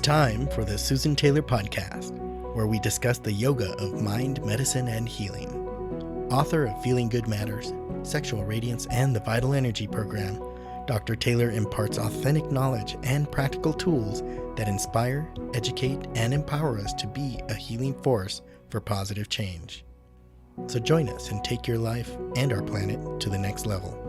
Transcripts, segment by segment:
time for the Susan Taylor Podcast, where we discuss the yoga of mind, medicine, and healing. Author of Feeling Good Matters, Sexual Radiance, and the Vital Energy Program, Dr. Taylor imparts authentic knowledge and practical tools that inspire, educate, and empower us to be a healing force for positive change. So join us and take your life and our planet to the next level.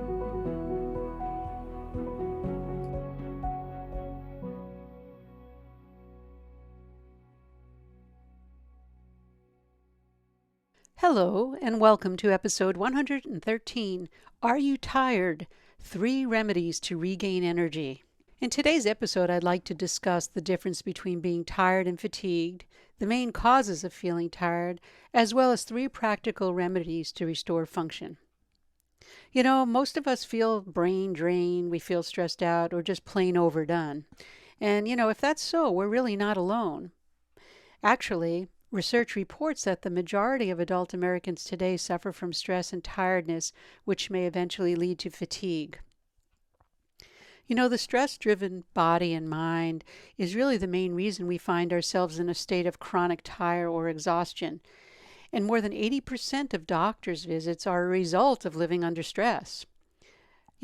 Hello, and welcome to episode 113, Are You Tired? 3 Remedies to Regain Energy. In today's episode, I'd like to discuss the difference between being tired and fatigued, the main causes of feeling tired, as well as 3 practical remedies to restore function. You know, most of us feel brain drain, we feel stressed out, or just plain overdone. And, if that's so, we're really not alone. Actually, research reports that the majority of adult Americans today suffer from stress and tiredness, which may eventually lead to fatigue. The stress-driven body and mind is really the main reason we find ourselves in a state of chronic tire or exhaustion. And more than 80% of doctors' visits are a result of living under stress.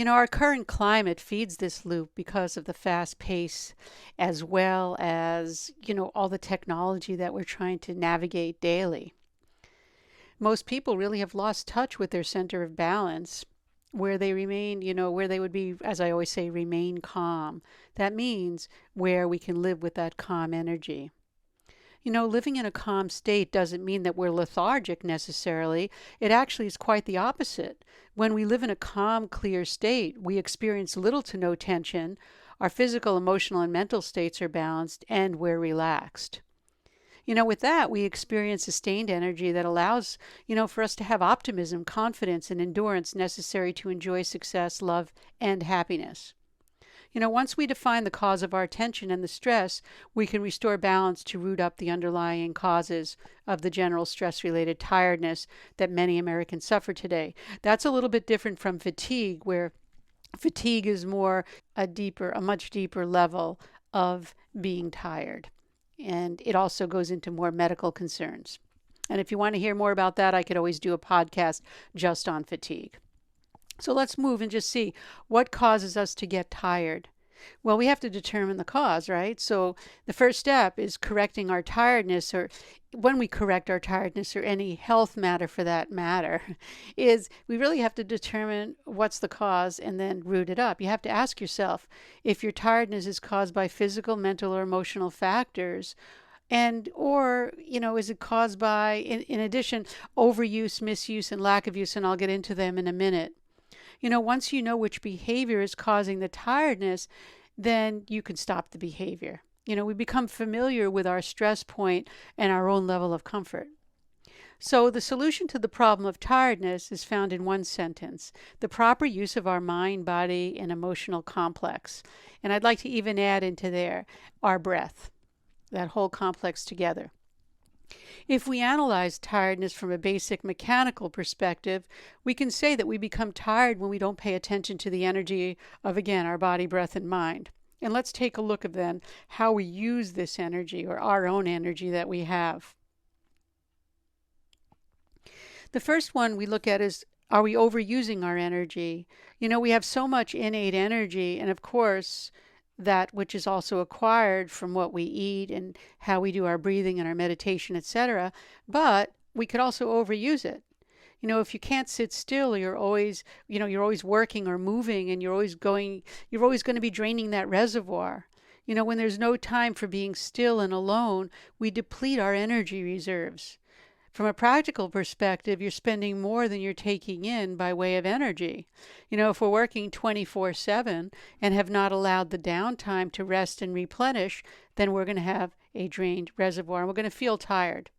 Our current climate feeds this loop because of the fast pace, as well as, all the technology that we're trying to navigate daily. Most people really have lost touch with their center of balance, where they remain, where they would be, as I always say, remain calm. That means where we can live with that calm energy. Living in a calm state doesn't mean that we're lethargic necessarily. It actually is quite the opposite. When we live in a calm, clear state, we experience little to no tension. Our physical, emotional, and mental states are balanced, and we're relaxed. With that, we experience sustained energy that allows, for us to have optimism, confidence, and endurance necessary to enjoy success, love, and happiness. Once we define the cause of our tension and the stress, we can restore balance to root up the underlying causes of the general stress-related tiredness that many Americans suffer today. That's a little bit different from fatigue, where fatigue is more a much deeper level of being tired. And it also goes into more medical concerns. And if you want to hear more about that, I could always do a podcast just on fatigue. So let's move and just see what causes us to get tired. Well, we have to determine the cause, right? So the first step is correcting our tiredness, or when we correct our tiredness, or any health matter for that matter, is we really have to determine what's the cause and then root it up. You have to ask yourself if your tiredness is caused by physical, mental, or emotional factors, or is it caused by, in addition, overuse, misuse, and lack of use, and I'll get into them in a minute. Once you know which behavior is causing the tiredness, then you can stop the behavior. We become familiar with our stress point and our own level of comfort. So the solution to the problem of tiredness is found in one sentence: the proper use of our mind, body, and emotional complex. And I'd like to even add into there our breath, that whole complex together. If we analyze tiredness from a basic mechanical perspective, we can say that we become tired when we don't pay attention to the energy of, again, our body, breath, and mind. And let's take a look at then how we use this energy, or our own energy that we have. The first one we look at is, are we overusing our energy? We have so much innate energy, and of course, that which is also acquired from what we eat and how we do our breathing and our meditation, etc. But we could also overuse it. If you can't sit still, you're always working or moving, and you're always going to be draining that reservoir. When there's no time for being still and alone, we deplete our energy reserves. From a practical perspective, you're spending more than you're taking in by way of energy. If we're working 24/7 and have not allowed the downtime to rest and replenish, then we're going to have a drained reservoir, and we're going to feel tired.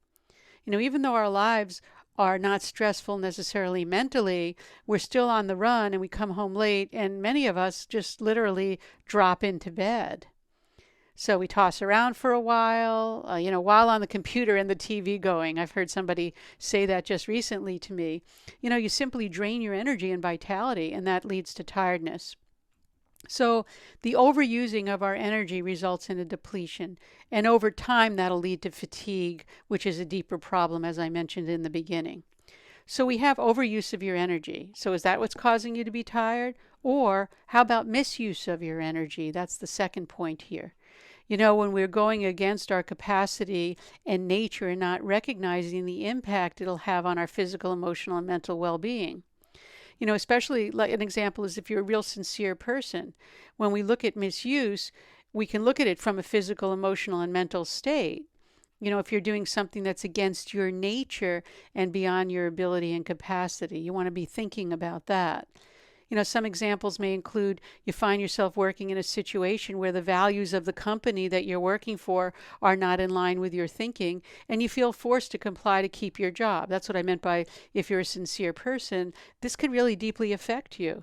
Even though our lives are not stressful necessarily mentally, we're still on the run, and we come home late, and many of us just literally drop into bed. So we toss around for a while, while on the computer and the TV going. I've heard somebody say that just recently to me. You simply drain your energy and vitality, and that leads to tiredness. So the overusing of our energy results in a depletion. And over time, that'll lead to fatigue, which is a deeper problem, as I mentioned in the beginning. So we have overuse of your energy. So is that what's causing you to be tired? Or how about misuse of your energy? That's the second point here. When we're going against our capacity and nature and not recognizing the impact it'll have on our physical, emotional, and mental well being. Especially like an example is if you're a real sincere person. When we look at misuse, we can look at it from a physical, emotional, and mental state. If you're doing something that's against your nature and beyond your ability and capacity, you want to be thinking about that. Some examples may include you find yourself working in a situation where the values of the company that you're working for are not in line with your thinking, and you feel forced to comply to keep your job. That's what I meant by if you're a sincere person, this could really deeply affect you.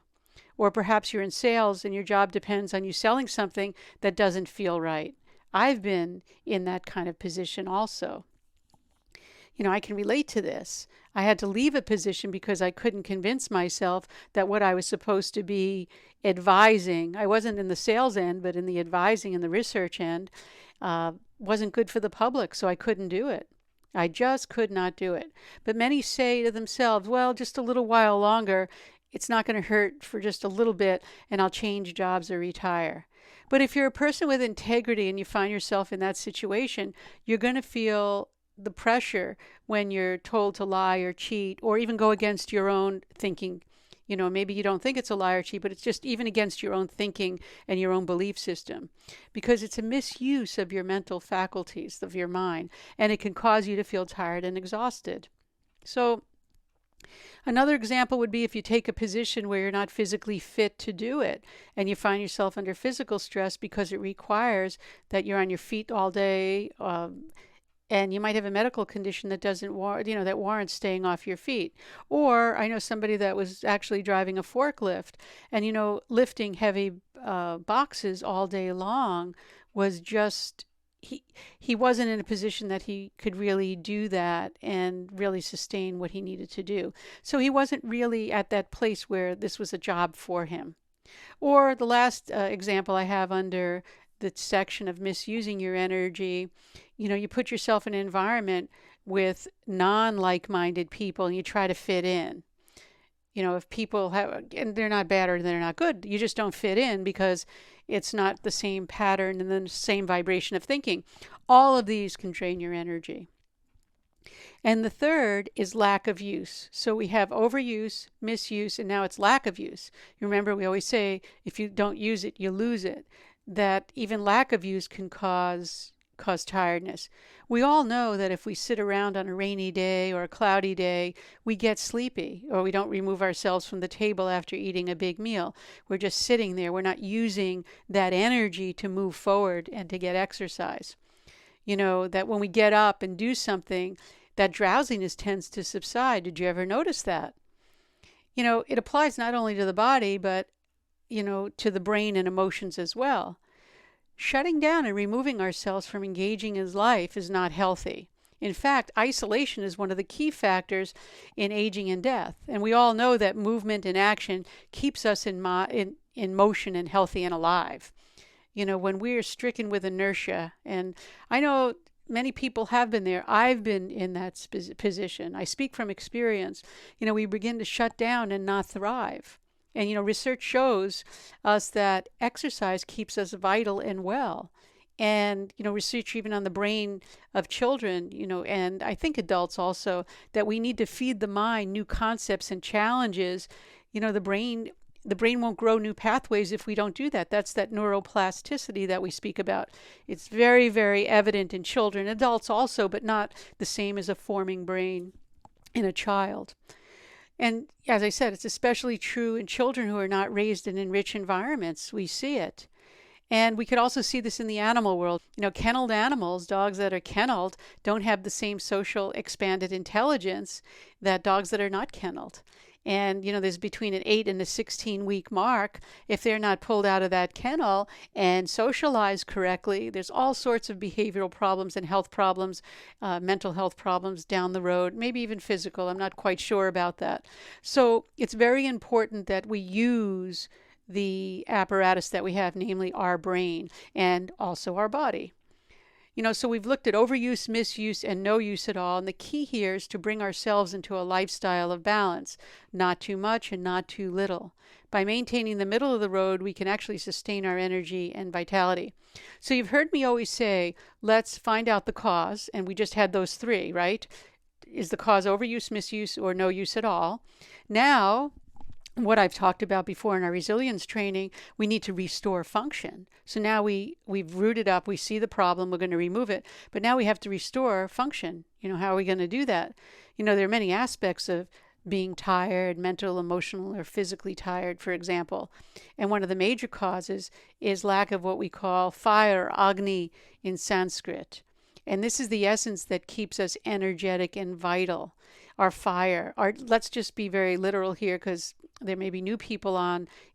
Or perhaps you're in sales and your job depends on you selling something that doesn't feel right. I've been in that kind of position also. I can relate to this. I had to leave a position because I couldn't convince myself that what I was supposed to be advising, I wasn't in the sales end, but in the advising and the research end, wasn't good for the public, so I couldn't do it. I just could not do it. But many say to themselves, well, just a little while longer, it's not going to hurt for just a little bit, and I'll change jobs or retire. But if you're a person with integrity and you find yourself in that situation, you're going to feel the pressure when you're told to lie or cheat or even go against your own thinking. Maybe you don't think it's a lie or cheat, but it's just even against your own thinking and your own belief system, because it's a misuse of your mental faculties, of your mind, and it can cause you to feel tired and exhausted. So another example would be if you take a position where you're not physically fit to do it and you find yourself under physical stress because it requires that you're on your feet all day, and you might have a medical condition that doesn't that warrants staying off your feet. Or I know somebody that was actually driving a forklift and lifting heavy boxes all day long was just he wasn't in a position that he could really do that and really sustain what he needed to do. So he wasn't really at that place where this was a job for him. Or the last example I have under the section of misusing your energy, you put yourself in an environment with non-like-minded people and you try to fit in. If people have, and they're not bad or they're not good, you just don't fit in because it's not the same pattern and the same vibration of thinking. All of these can drain your energy. And the third is lack of use. So we have overuse, misuse, and now it's lack of use. You remember we always say if you don't use it, you lose it. That even lack of use can cause tiredness. We all know that if we sit around on a rainy day or a cloudy day, we get sleepy, or we don't remove ourselves from the table after eating a big meal. We're just sitting there. We're not using that energy to move forward and to get exercise. That when we get up and do something, that drowsiness tends to subside. Did you ever notice that? It applies not only to the body, but, to the brain and emotions as well. Shutting down and removing ourselves from engaging in life is not healthy. In fact, isolation is one of the key factors in aging and death. And we all know that movement and action keeps us in motion and healthy and alive. When we're stricken with inertia, and I know many people have been there. I've been in that position. I speak from experience. We begin to shut down and not thrive. And, research shows us that exercise keeps us vital and well. And, research even on the brain of children, and I think adults also, that we need to feed the mind new concepts and challenges. The brain won't grow new pathways if we don't do that. That's that neuroplasticity that we speak about. It's very, very evident in children, adults also, but not the same as a forming brain in a child. And as I said, it's especially true in children who are not raised in enriched environments. We see it. And we could also see this in the animal world. Kenneled animals, dogs that are kenneled, don't have the same social expanded intelligence that dogs that are not kenneled. And, there's between an 8 and a 16-week mark. If they're not pulled out of that kennel and socialized correctly, there's all sorts of behavioral problems and health problems, mental health problems down the road, maybe even physical. I'm not quite sure about that. So it's very important that we use the apparatus that we have, namely our brain and also our body. So we've looked at overuse, misuse, and no use at all. And the key here is to bring ourselves into a lifestyle of balance, not too much and not too little. By maintaining the middle of the road, we can actually sustain our energy and vitality. So you've heard me always say, let's find out the cause. And we just had those three, right? Is the cause overuse, misuse, or no use at all? Now, what I've talked about before in our resilience training, we need to restore function. So now we've rooted up, we see the problem, we're going to remove it, but now we have to restore function. How are we going to do that? There are many aspects of being tired, mental, emotional, or physically tired, for example. And one of the major causes is lack of what we call fire, Agni in Sanskrit. And this is the essence that keeps us energetic and vital. Our fire, let's just be very literal here because there may be new people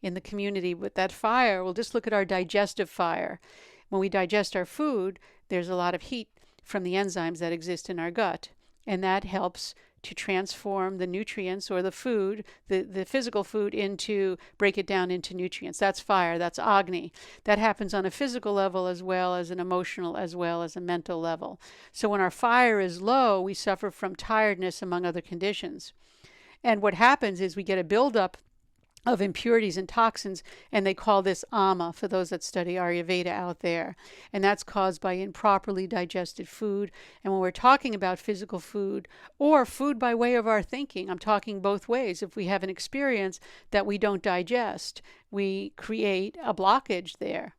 in the community with that fire. We'll just look at our digestive fire. When we digest our food, there's a lot of heat from the enzymes that exist in our gut, and that helps to transform the nutrients or the food, the physical food, break it down into nutrients. That's fire, that's Agni. That happens on a physical level as well as an emotional as well as a mental level. So when our fire is low, we suffer from tiredness, among other conditions. And what happens is we get a buildup of impurities and toxins, and they call this ama for those that study Ayurveda out there. And that's caused by improperly digested food. And when we're talking about physical food or food by way of our thinking, I'm talking both ways. If we have an experience that we don't digest, we create a blockage there.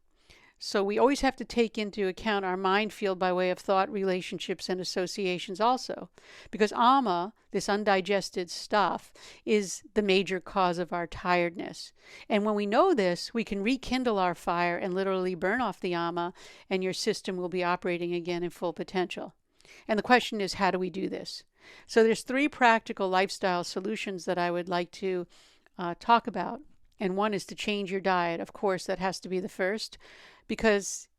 So we always have to take into account our mind field by way of thought, relationships, and associations also. Because ama, this undigested stuff, is the major cause of our tiredness. And when we know this, we can rekindle our fire and literally burn off the ama, and your system will be operating again in full potential. And the question is, how do we do this? So there's 3 practical lifestyle solutions that I would like to talk about. And one is to change your diet. Of course, that has to be the first, because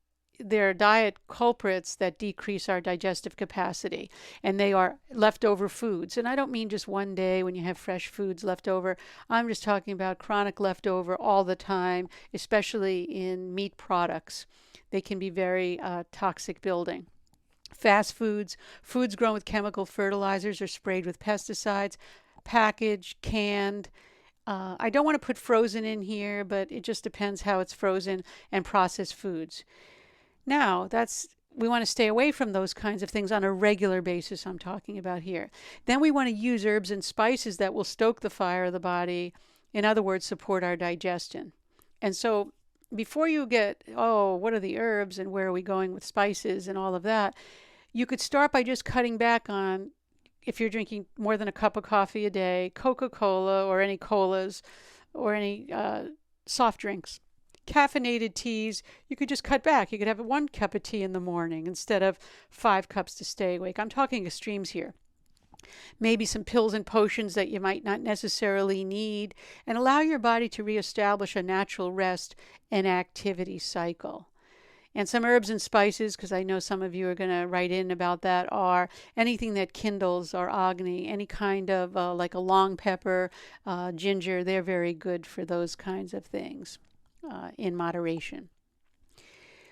there are diet culprits that decrease our digestive capacity, and they are leftover foods. And I don't mean just one day when you have fresh foods left over. I'm just talking about chronic leftover all the time, especially in meat products. They can be very toxic building. Fast foods, foods grown with chemical fertilizers or sprayed with pesticides, packaged, canned. I don't want to put frozen in here, but it just depends how it's frozen, and processed foods. Now, we want to stay away from those kinds of things on a regular basis I'm talking about here. Then we want to use herbs and spices that will stoke the fire of the body, in other words, support our digestion. And so before you get, what are the herbs and where are we going with spices and all of that, you could start by just cutting back on, if you're drinking more than a cup of coffee a day, Coca-Cola or any colas or any soft drinks. Caffeinated teas, you could just cut back. You could have 1 cup of tea in the morning instead of 5 cups to stay awake. I'm talking extremes here. Maybe some pills and potions that you might not necessarily need, and allow your body to reestablish a natural rest and activity cycle. And some herbs and spices, because I know some of you are going to write in about that, are anything that kindles our Agni, any kind of like a long pepper, ginger. They're very good for those kinds of things in moderation.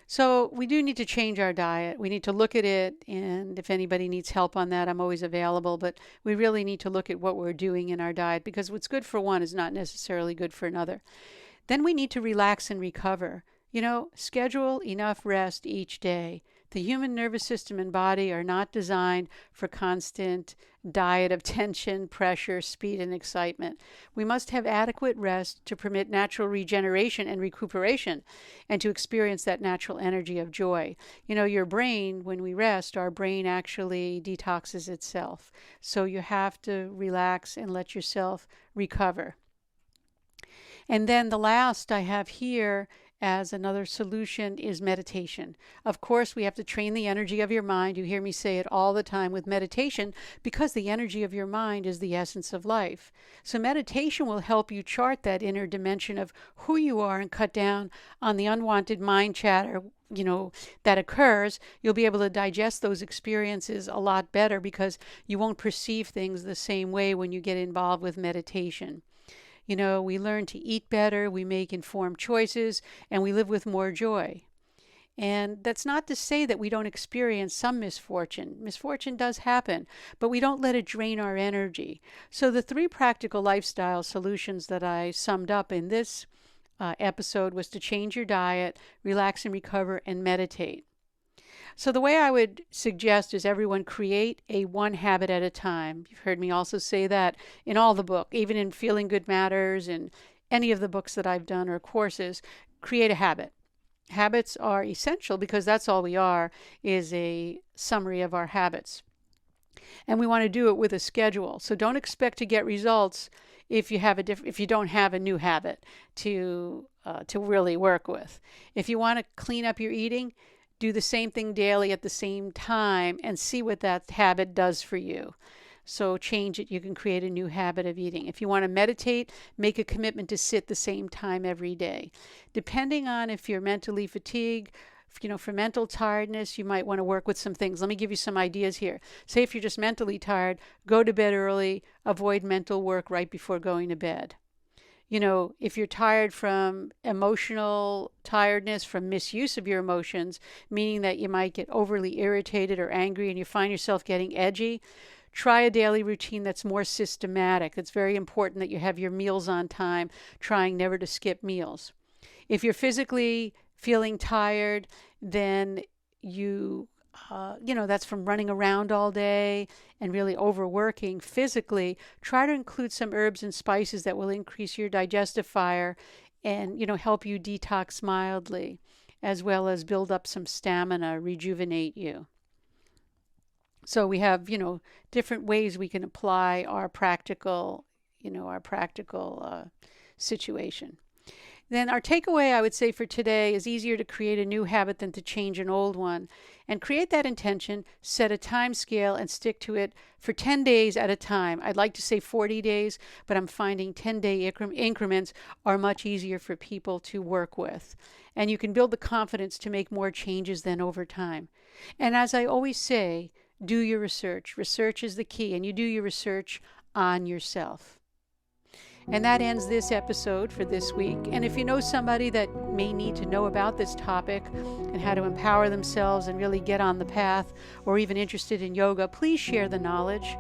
So we do need to change our diet. We need to look at it, and if anybody needs help on that, I'm always available. But we really need to look at what we're doing in our diet, because what's good for one is not necessarily good for another. Then we need to relax and recover. Schedule enough rest each day. The human nervous system and body are not designed for constant diet of tension, pressure, speed, and excitement. We must have adequate rest to permit natural regeneration and recuperation, and to experience that natural energy of joy. Your brain, when we rest, our brain actually detoxes itself. So you have to relax and let yourself recover. And then the last I have here as another solution is meditation. Of course, we have to train the energy of your mind. You hear me say it all the time with meditation, because the energy of your mind is the essence of life. So meditation will help you chart that inner dimension of who you are and cut down on the unwanted mind chatter that occurs. You'll be able to digest those experiences a lot better, because you won't perceive things the same way when you get involved with meditation. We learn to eat better, we make informed choices, and we live with more joy. And that's not to say that we don't experience some misfortune. Misfortune does happen, but we don't let it drain our energy. So the 3 practical lifestyle solutions that I summed up in this episode was to change your diet, relax and recover, and meditate. So the way I would suggest is everyone create a 1 habit at a time. You've heard me also say that in all the book, even in Feeling Good Matters and any of the books that I've done or courses, create a habit. Habits are essential because that's all we are, is a summary of our habits. And we want to do it with a schedule. So don't expect to get results if you don't have a new habit to really work with. If you want to clean up your eating, do the same thing daily at the same time and see what that habit does for you. So change it. You can create a new habit of eating. If you want to meditate, make a commitment to sit the same time every day. Depending on if you're mentally fatigued, for mental tiredness, you might want to work with some things. Let me give you some ideas here. Say if you're just mentally tired, go to bed early, avoid mental work right before going to bed. If you're tired from emotional tiredness, from misuse of your emotions, meaning that you might get overly irritated or angry and you find yourself getting edgy, try a daily routine that's more systematic. It's very important that you have your meals on time, trying never to skip meals. If you're physically feeling tired, then that's from running around all day and really overworking physically. Try to include some herbs and spices that will increase your digestive fire and, help you detox mildly, as well as build up some stamina, rejuvenate you. So we have, different ways we can apply our practical situation. Then our takeaway, I would say, for today is easier to create a new habit than to change an old one. And create that intention, set a time scale, and stick to it for 10 days at a time. I'd like to say 40 days, but I'm finding 10-day increments are much easier for people to work with. And you can build the confidence to make more changes then over time. And as I always say, do your research. Research is the key, and you do your research on yourself. And that ends this episode for this week. And if you know somebody that may need to know about this topic and how to empower themselves and really get on the path, or even interested in yoga, please share the knowledge.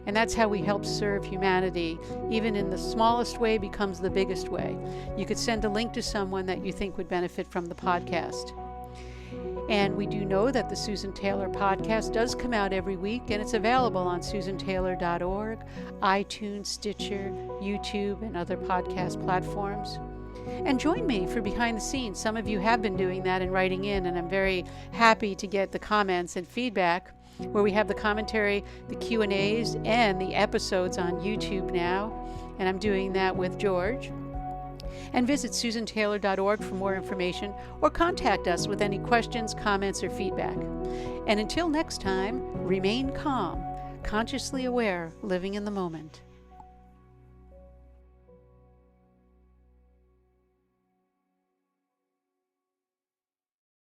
And that's how we help serve humanity. Even in the smallest way becomes the biggest way. You could send a link to someone that you think would benefit from the podcast. And we do know that the Susan Taylor podcast does come out every week, and it's available on susantaylor.org, iTunes, Stitcher, YouTube, and other podcast platforms. And join me for Behind the Scenes. Some of you have been doing that and writing in, and I'm very happy to get the comments and feedback, where we have the commentary, the Q&As, and the episodes on YouTube now. And I'm doing that with George. And visit susantaylor.org for more information, or contact us with any questions, comments, or feedback. And until next time, remain calm, consciously aware, living in the moment.